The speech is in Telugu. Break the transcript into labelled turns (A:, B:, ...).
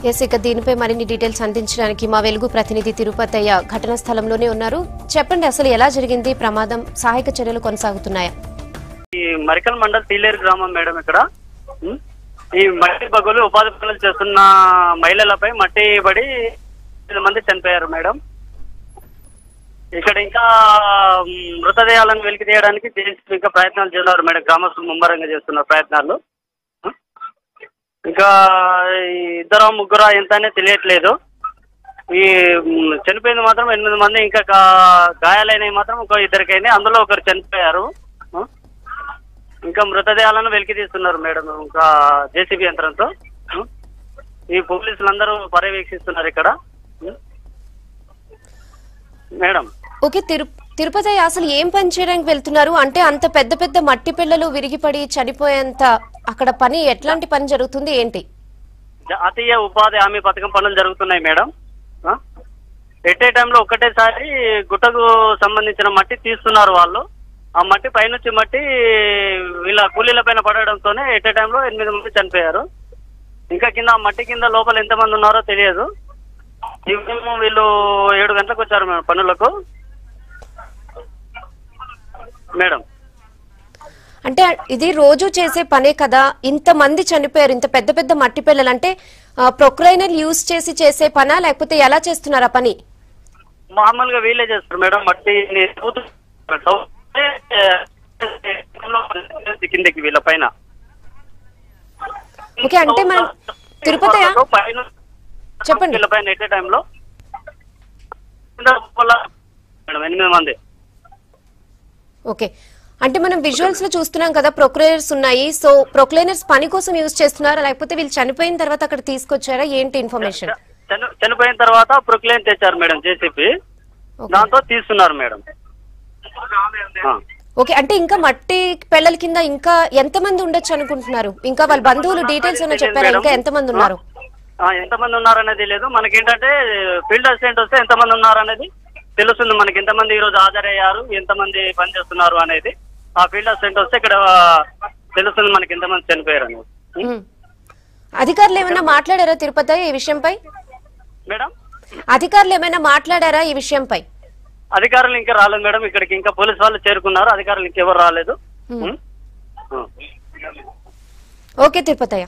A: ఇక దీనిపై మరిన్ని డీటెయిల్స్ అందించడానికి మా వెలుగు ప్రతినిధి తిరుపతయ్య ఘటనా స్థలంలోనే ఉన్నారు. చెప్పండి, అసలు ఎలా జరిగింది ప్రమాదం, సహాయక చర్యలు కొనసాగుతున్నాయా?
B: ఈ మరికల్ మండల్ తీలేరు గ్రామం మేడం. ఇక్కడ ఈ మట్టి బగులు ఉపాధి పనులు చేస్తున్న మహిళలపై మట్టి పడి 8 మంది చనిపోయారు మేడం. ఇక్కడ ఇంకా మృతదేహాలను వెలికి తీయడానికి ఇంకా ప్రయత్నాలు చేస్తున్నారు మేడం. గ్రామస్తులు ముమ్మరంగా చేస్తున్నారు ప్రయత్నాలు. ఇంకా ఇద్దరు ముగ్గురు ఎంతనే తెలియట్లేదు. ఈ చనిపోయింది మాత్రం 8 మంది, ఇంకా గాయాలైనవి మాత్రం ఒక ఇద్దరికైనా, అందులో ఒకరు చనిపోయారు. ఇంకా మృతదేహాలను వెలికి తీస్తున్నారు మేడం ఇంకా జేసీబీ యంత్రంతో. ఈ పోలీసులందరూ పర్యవేక్షిస్తున్నారు ఇక్కడ మేడం.
A: ఓకే, తిరుపతి అసలు ఏం పని చేయడానికి వెళ్తున్నారు? అంటే అంత పెద్ద పెద్ద మట్టి పిల్లలు విరిగిపడి చనిపోయేంత అక్కడ పని, ఎట్లాంటి పని జరుగుతుంది ఏంటి?
B: జాతీయ ఉపాధి హామీ పథకం పనులు జరుగుతున్నాయి మేడం. ఎట్ ఏ టైంలో ఒకటేసారి గుట్టకు సంబంధించిన మట్టి తీస్తున్నారు వాళ్ళు. ఆ మట్టి పైనుంచి మట్టి వీళ్ళ కూలీల పైన పడడంతోనే ఎట్ ఏ టైంలో 8 మంది చనిపోయారు. ఇంకా కింద మట్టి కింద లోపల ఎంతమంది ఉన్నారో తెలియదు. వీళ్ళు 7 గంటలకు వచ్చారు మేడం పనులకు మేడం.
A: అంటే ఇది రోజు చేసే పనే కదా, ఇంత మంది చనిపోయారు, ఇంత పెద్ద పెద్ద మట్టి పిల్లలు, అంటే ప్రొక్లైనర్ యూజ్ చేసి చేసే పనా లేకపోతే ఎలా చేస్తున్నారు ఆ పని?
B: మామూలుగా వీళ్ళే చేస్తారు మేడం. మట్టి కిందకి వీళ్ళ పైన.
A: ఓకే, అంటే మనం తిరుపతి చెప్పండి.
B: వీళ్ళ పైన ఎట్ ఏ టైంలో 8 మంది.
A: ఓకే, అంటే మనం విజువల్స్ లో చూస్తున్నాం కదా, ప్రొక్లైనర్స్ ఉన్నాయి. సో ప్రొక్లైనర్స్ పని కోసం యూజ్ చేస్తున్నారా లేకపోతే వీళ్ళు చనిపోయిన తర్వాత అక్కడ తీసుకొచ్చారా, ఏంటి ఇన్ఫర్మేషన్?
B: చనిపోయిన తర్వాత ప్రొక్లైన్ తెచ్చారు మేడం జేసీబీ, దాంతో తీస్తున్నారు మేడం.
A: ఓకే, అంటే ఇంకా మట్టి పిల్లల కింద ఇంకా ఎంత మంది ఉండొచ్చు అనుకుంటున్నారు? ఇంకా వాళ్ళ బంధువులు డీటెయిల్స్ ఏమైనా చెప్పారా? ఇంకా ఎంత మంది ఉన్నారు?
B: ఎంతమంది ఉన్నారనేది లేదు. మనకేంటంటే ఫీల్డ్ అసిస్టెంట్ వస్తే ఎంతమంది ఉన్నారనేది తెలుస్తుంది మనకి. ఎంతమంది ఈ రోజు హాజరయ్యారు, ఎంతమంది పనిచేస్తున్నారు అనేది ఆ ఫీల్డ్ అసిస్టెంట్ వస్తే ఇక్కడ తెలుస్తుంది మనకి ఎంతమంది చనిపోయారు అనేది.
A: అధికారులు ఏమైనా మాట్లాడారా తిరుపతి ఈ విషయంపై?
B: మేడం,
A: అధికారులు ఏమైనా మాట్లాడారా ఈ విషయంపై?
B: అధికారులు ఇంకా రాలేదు మేడం. ఇక్కడికి ఇంకా పోలీసు వాళ్ళు చేరుకున్నారు, అధికారులు ఇంకెవరు రాలేదు.
A: ఓకే తిరుపతయ్య.